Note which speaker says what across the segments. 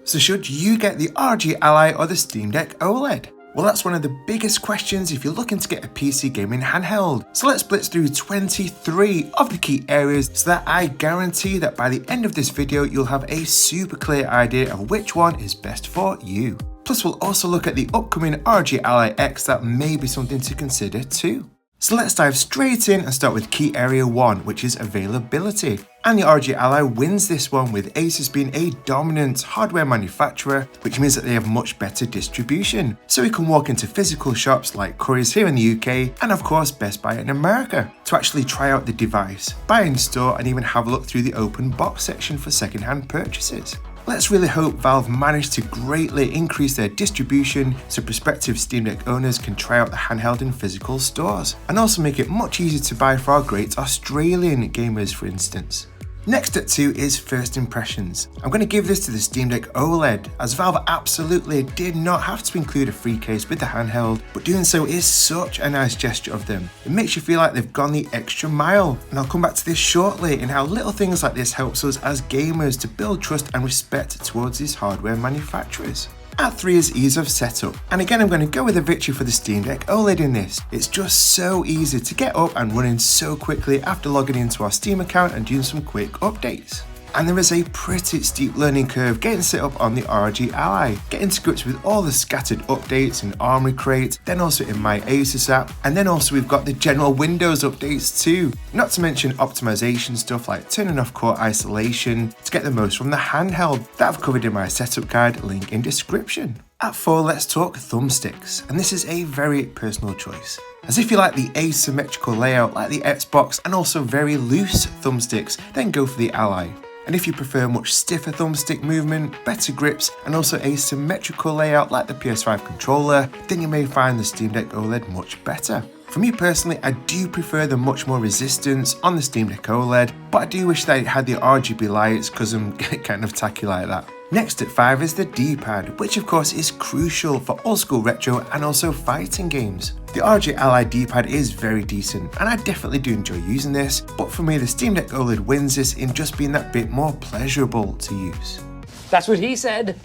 Speaker 1: So should you get the ROG Ally or the Steam Deck OLED? Well, that's one of the biggest questions if you're looking to get a PC gaming handheld. So let's blitz through 23 of the key areas so that I guarantee that by the end of this video, you'll have a super clear idea of which one is best for you. Plus, we'll also look at the upcoming ROG Ally X that may be something to consider too. So let's dive straight in and start with key area 1, which is availability. And the ROG Ally wins this one, with Asus being a dominant hardware manufacturer, which means that they have much better distribution. So we can walk into physical shops like Currys here in the UK, and of course Best Buy in America, to actually try out the device, buy in store, and even have a look through the open box section for second-hand purchases. Let's really hope Valve managed to greatly increase their distribution so prospective Steam Deck owners can try out the handheld in physical stores, and also make it much easier to buy for our great Australian gamers, for instance. Next at 2 is first impressions. I'm going to give this to the Steam Deck OLED, as Valve absolutely did not have to include a free case with the handheld, but doing so is such a nice gesture of them. It makes you feel like they've gone the extra mile, and I'll come back to this shortly in how little things like this helps us as gamers to build trust and respect towards these hardware manufacturers. At 3 is ease of setup, and again I'm going to go with a victory for the Steam Deck OLED in this. It's just so easy to get up and running so quickly after logging into our Steam account and doing some quick updates. And there is a pretty steep learning curve getting set up on the ROG Ally, getting to grips with all the scattered updates in Armory Crate, then also in my Asus app, and then also we've got the general Windows updates too. Not to mention optimization stuff like turning off core isolation to get the most from the handheld that I've covered in my setup guide, link in description. At 4, let's talk thumbsticks, and this is a very personal choice. As if you like the asymmetrical layout like the Xbox and also very loose thumbsticks, then go for the Ally. And if you prefer much stiffer thumbstick movement, better grips, and also a symmetrical layout like the PS5 controller, then you may find the Steam Deck OLED much better. For me personally, I do prefer the much more resistance on the Steam Deck OLED, but I do wish that it had the RGB lights because I'm kind of tacky like that. Next at 5 is the D-pad, which of course is crucial for old school retro and also fighting games. The ROG Ally D-pad is very decent, and I definitely do enjoy using this, but for me the Steam Deck OLED wins this in just being that bit more pleasurable to use.
Speaker 2: That's what he said,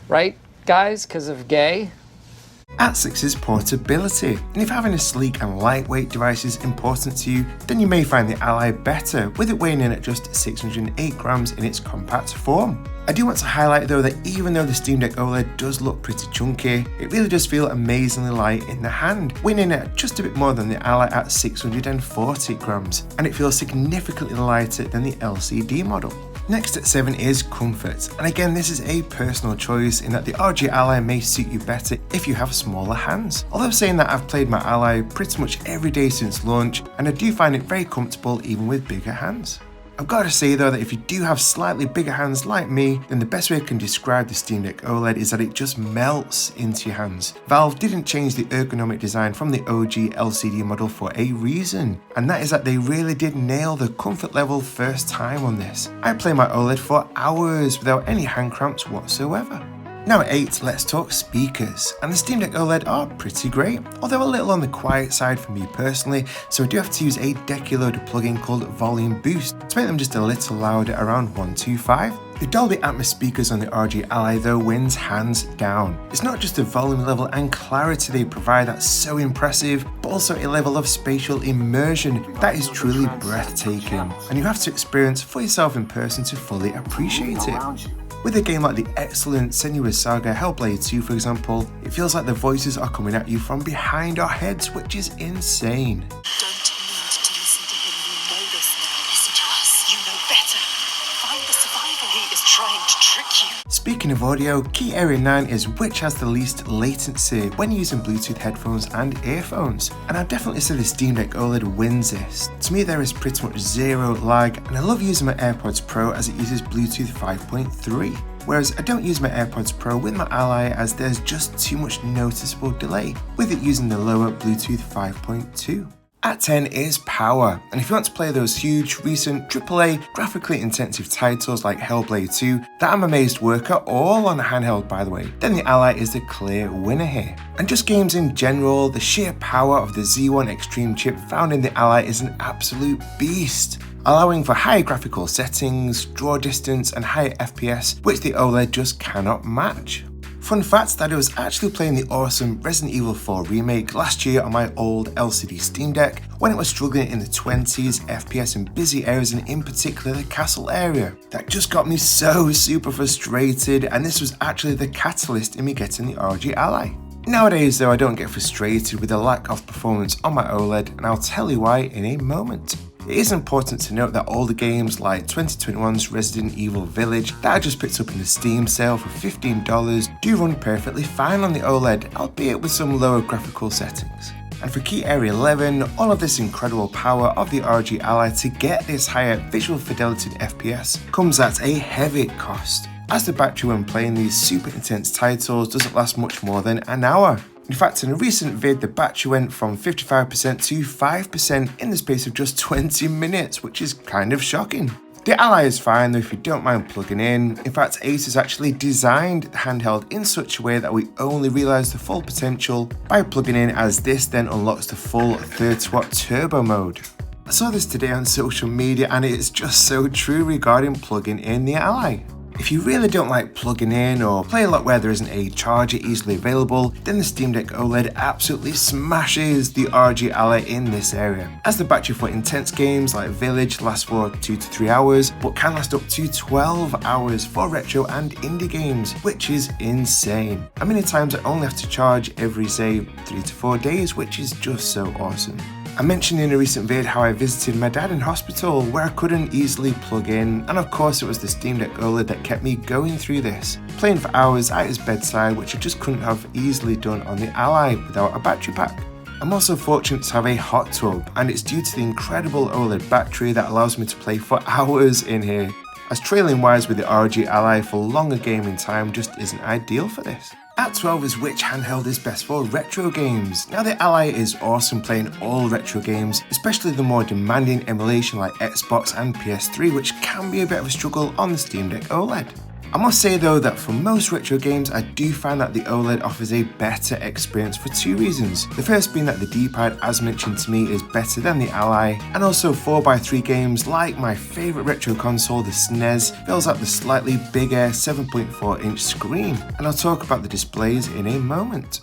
Speaker 2: right guys, because of gay?
Speaker 1: At 6 is portability, and if having a sleek and lightweight device is important to you, then you may find the Ally better, with it weighing in at just 608 grams in its compact form. I do want to highlight though that even though the Steam Deck OLED does look pretty chunky, it really does feel amazingly light in the hand, weighing in at just a bit more than the Ally at 640 grams, and it feels significantly lighter than the LCD model. Next at 7 is comfort, and again this is a personal choice in that the ROG Ally may suit you better if you have smaller hands. Although saying that, I've played my Ally pretty much every day since launch, and I do find it very comfortable even with bigger hands. I've got to say though that if you do have slightly bigger hands like me, then the best way I can describe the Steam Deck OLED is that it just melts into your hands. Valve didn't change the ergonomic design from the OG LCD model for a reason, and that is that they really did nail the comfort level first time on this. I play my OLED for hours without any hand cramps whatsoever. Now at 8, let's talk speakers, and the Steam Deck OLED are pretty great, although a little on the quiet side for me personally, so I do have to use a decky loader plugin called Volume Boost to make them just a little louder, around 125. The Dolby Atmos speakers on the ROG Ally though wins hands down. It's not just the volume level and clarity they provide that's so impressive, but also a level of spatial immersion that is truly breathtaking, and you have to experience for yourself in person to fully appreciate it. With a game like the excellent Senua's Saga Hellblade 2 for example, it feels like the voices are coming at you from behind our heads, which is insane.
Speaker 3: Don't need to listen to him, you know this now. Listen to us, you know better. Find the survivor, he is trying to trick you.
Speaker 1: Speaking of audio, key area 9 is which has the least latency when using Bluetooth headphones and earphones, and I'd definitely say the Steam Deck OLED wins this. To me there is pretty much zero lag, and I love using my AirPods Pro as it uses Bluetooth 5.3. Whereas I don't use my AirPods Pro with my Ally as there's just too much noticeable delay, with it using the lower Bluetooth 5.2. At 10 is power, and if you want to play those huge, recent AAA, graphically intensive titles like Hellblade 2, that I'm amazed work are all on a handheld by the way, then the Ally is the clear winner here. And just games in general, the sheer power of the Z1 Extreme chip found in the Ally is an absolute beast. allowing for higher graphical settings, draw distance, and higher FPS, which the OLED just cannot match. Fun fact that I was actually playing the awesome Resident Evil 4 remake last year on my old LCD Steam Deck when it was struggling in the 20s FPS in busy areas, and in particular the castle area. That just got me so super frustrated, and this was actually the catalyst in me getting the ROG Ally. Nowadays though, I don't get frustrated with the lack of performance on my OLED, and I'll tell you why in a moment. It is important to note that older games like 2021's Resident Evil Village that I just picked up in the Steam sale for $15 do run perfectly fine on the OLED, albeit with some lower graphical settings. And for Key Area 11, all of this incredible power of the ROG Ally to get this higher visual fidelity and FPS comes at a heavy cost, as the battery when playing these super intense titles doesn't last much more than an hour. In fact, in a recent vid, the battery went from 55% to 5% in the space of just 20 minutes, which is kind of shocking. The Ally is fine though if you don't mind plugging in. In fact, Asus actually designed the handheld in such a way that we only realise the full potential by plugging in, as this then unlocks the full 30-watt turbo mode. I saw this today on social media and it's just so true regarding plugging in the Ally. If you really don't like plugging in or play a lot where there isn't a charger easily available, then the Steam Deck OLED absolutely smashes the ROG Ally in this area, as the battery for intense games like Village lasts for 2 to 3 hours, but can last up to 12 hours for retro and indie games, which is insane. And many times I only have to charge every say 3 to 4 days, which is just so awesome. I mentioned in a recent vid how I visited my dad in hospital where I couldn't easily plug in, and of course it was the Steam Deck OLED that kept me going through this, playing for hours at his bedside, which I just couldn't have easily done on the Ally without a battery pack. I'm also fortunate to have a hot tub, and it's due to the incredible OLED battery that allows me to play for hours in here, as trailing wires with the ROG Ally for longer gaming time just isn't ideal for this. At 12 is which handheld is best for retro games. Now the Ally is awesome playing all retro games, especially the more demanding emulation like Xbox and PS3, which can be a bit of a struggle on the Steam Deck OLED. I must say though that for most retro games I do find that the OLED offers a better experience for 2 reasons. The first being that the D-pad, as mentioned to me, is better than the Ally, and also 4x3 games like my favourite retro console, the SNES, fills out the slightly bigger 7.4 inch screen, and I'll talk about the displays in a moment.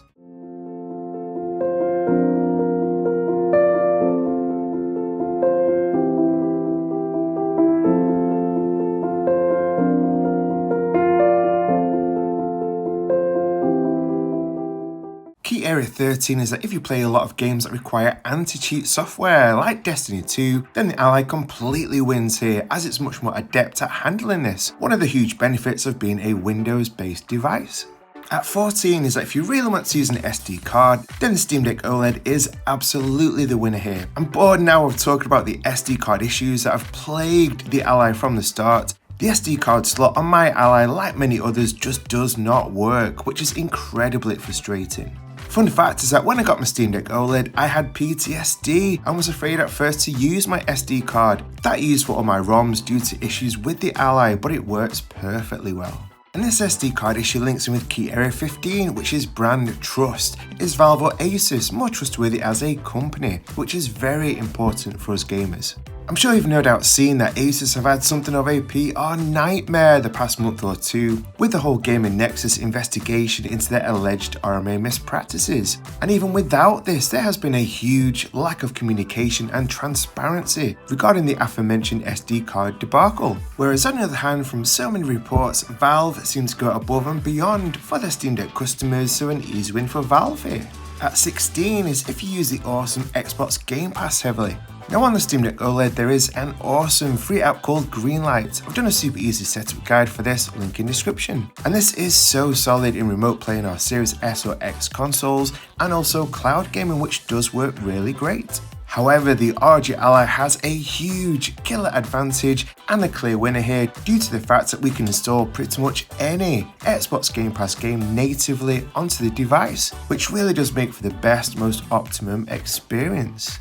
Speaker 1: Key Area 13 is that if you play a lot of games that require anti-cheat software like Destiny 2, then the Ally completely wins here, as it's much more adept at handling this, one of the huge benefits of being a Windows-based device. At 14 is that if you really want to use an SD card, then the Steam Deck OLED is absolutely the winner here. I'm bored now of talking about the SD card issues that have plagued the Ally from the start. The SD card slot on my Ally, like many others, just does not work, which is incredibly frustrating. Fun fact is that when I got my Steam Deck OLED, I had PTSD and was afraid at first to use my SD card that I used for all my ROMs due to issues with the Ally, but it works perfectly well. And this SD card issue links in with Key Area 15, which is brand trust. Is Valve or Asus more trustworthy as a company, which is very important for us gamers. I'm sure you've no doubt seen that Asus have had something of a PR nightmare the past month or two with the whole Gaming Nexus investigation into their alleged RMA mispractices. And even without this, there has been a huge lack of communication and transparency regarding the aforementioned SD card debacle. Whereas on the other hand, from so many reports, Valve seems to go above and beyond for their Steam Deck customers, so an easy win for Valve here. At 16 is if you use the awesome Xbox Game Pass heavily. Now on the Steam Deck OLED there is an awesome free app called Greenlight. I've done a super easy setup guide for this, link in description. And this is so solid in remote playing our Series S or X consoles and also cloud gaming, which does work really great. However, the ROG Ally has a huge killer advantage and the clear winner here due to the fact that we can install pretty much any Xbox Game Pass game natively onto the device, which really does make for the best, most optimum experience.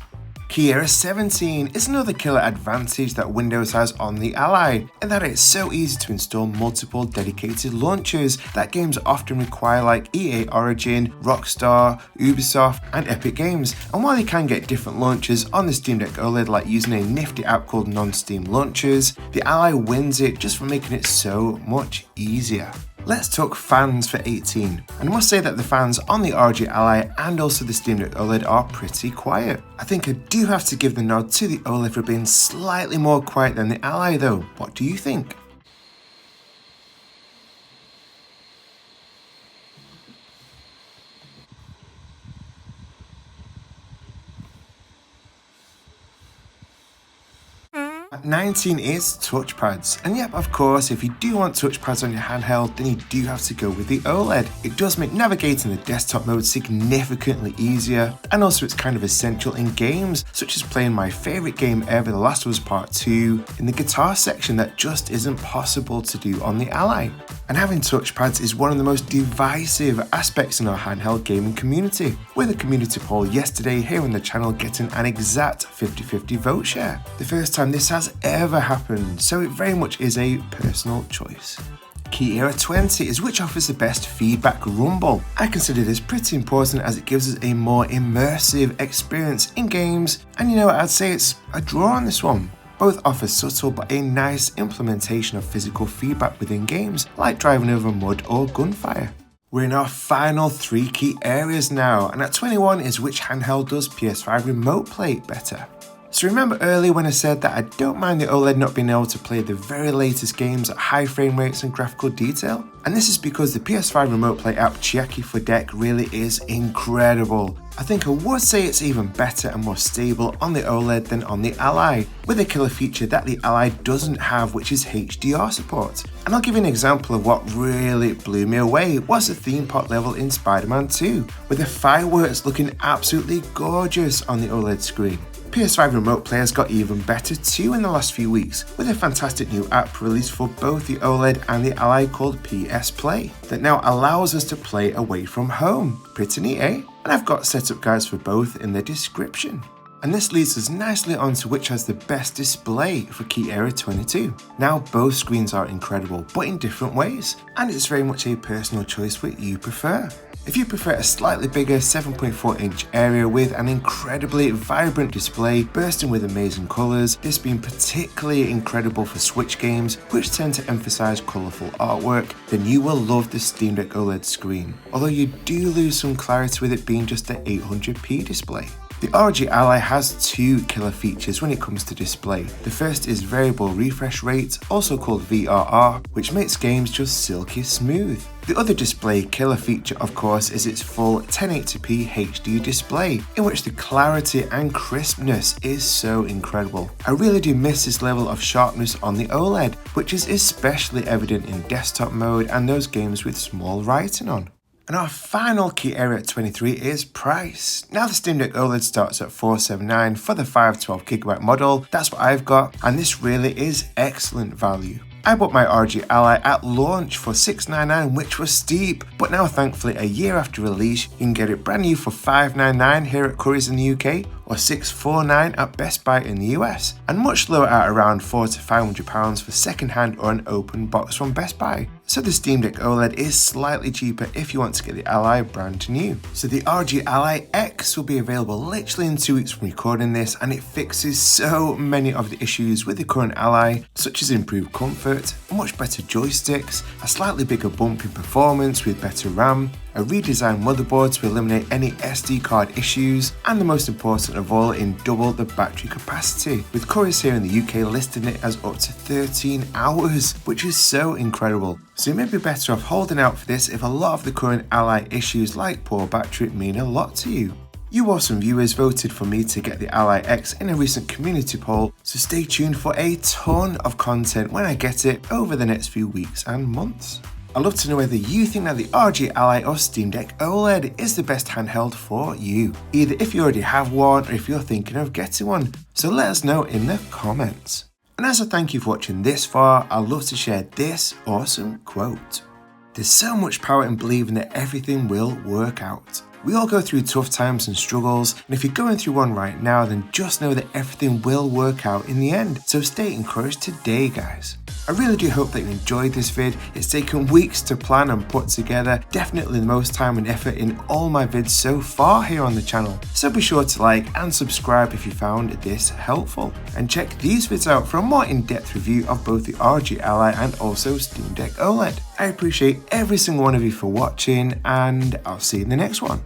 Speaker 1: Key Era 17 is another killer advantage that Windows has on the Ally, in that it's so easy to install multiple dedicated launchers that games often require, like EA Origin, Rockstar, Ubisoft and Epic Games. And while you can get different launchers on the Steam Deck OLED, like using a nifty app called Non-Steam Launchers, the Ally wins it just for making it so much easier. Let's talk fans for 18, and I must say that the fans on the ROG Ally and also the Steam Deck OLED are pretty quiet. I think I do have to give the nod to the OLED for being slightly more quiet than the Ally though. What do you think? At 19 is touchpads, and yep, of course, if you do want touchpads on your handheld, then you do have to go with the OLED. It does make navigating the desktop mode significantly easier, and also it's kind of essential in games, such as playing my favourite game ever, The Last of Us Part 2, in the guitar section that just isn't possible to do on the Ally. And having touchpads is one of the most divisive aspects in our handheld gaming community, with a community poll yesterday here on the channel getting an exact 50-50 vote share. The first time this has ever happened, so it very much is a personal choice. Key Era 20 is which offers the best feedback rumble. I consider this pretty important as it gives us a more immersive experience in games, and you know what, I'd say it's a draw on this one. Both offer subtle but a nice implementation of physical feedback within games, like driving over mud or gunfire. We're in our final 3 key areas now, and at 21 is which handheld does PS5 remote play better. So remember earlier when I said that I don't mind the OLED not being able to play the very latest games at high frame rates and graphical detail? And this is because the PS5 remote play app Chiaki for Deck really is incredible. I think I would say it's even better and more stable on the OLED than on the Ally, with a killer feature that the Ally doesn't have, which is HDR support. And I'll give you an example of what really blew me away was the theme park level in Spider-Man 2, with the fireworks looking absolutely gorgeous on the OLED screen. PS5 remote play has got even better too in the last few weeks, with a fantastic new app released for both the OLED and the Ally called PS Play, that now allows us to play away from home. Pretty neat, eh? And I've got setup guides for both in the description. And this leads us nicely onto which has the best display for Key Era 22. Now both screens are incredible, but in different ways, and it's very much a personal choice what you prefer. If you prefer a slightly bigger 7.4-inch area with an incredibly vibrant display bursting with amazing colours, this being particularly incredible for Switch games which tend to emphasise colourful artwork, then you will love the Steam Deck OLED screen, although you do lose some clarity with it being just an 800p display. The ROG Ally has 2 killer features when it comes to display. The first is variable refresh rate, also called VRR, which makes games just silky smooth. The other display killer feature, of course, is its full 1080p HD display, in which the clarity and crispness is so incredible. I really do miss this level of sharpness on the OLED, which is especially evident in desktop mode and those games with small writing on. And our final key area at 23 is price. Now the Steam Deck OLED starts at $479 for the 512GB model, that's what I've got, and this really is excellent value. I bought my ROG Ally at launch for $699, which was steep, but now thankfully a year after release you can get it brand new for $599 here at Currys in the UK, or $649 at Best Buy in the US, and much lower at around £400 to £500 for second hand or an open box from Best Buy. So the Steam Deck OLED is slightly cheaper if you want to get the Ally brand new. So the ROG Ally X will be available literally in 2 weeks from recording this, and it fixes so many of the issues with the current Ally, such as improved comfort, much better joysticks, a slightly bigger bump in performance with better RAM, a redesigned motherboard to eliminate any SD card issues, and the most important of all, in double the battery capacity, with Currys here in the UK listing it as up to 13 hours, which is so incredible. So you may be better off holding out for this if a lot of the current Ally issues like poor battery mean a lot to you. You awesome viewers voted for me to get the Ally X in a recent community poll, so stay tuned for a ton of content when I get it over the next few weeks and months. I'd love to know whether you think that the ROG Ally or Steam Deck OLED is the best handheld for you, either if you already have one or if you're thinking of getting one, so let us know in the comments. And as a thank you for watching this far, I'd love to share this awesome quote. There's so much power in believing that everything will work out. We all go through tough times and struggles, and if you're going through one right now, then just know that everything will work out in the end. So stay encouraged today, guys. I really do hope that you enjoyed this vid. It's taken weeks to plan and put together, definitely the most time and effort in all my vids so far here on the channel. So be sure to like and subscribe if you found this helpful. And check these vids out for a more in-depth review of both the ROG Ally and also Steam Deck OLED. I appreciate every single one of you for watching, and I'll see you in the next one.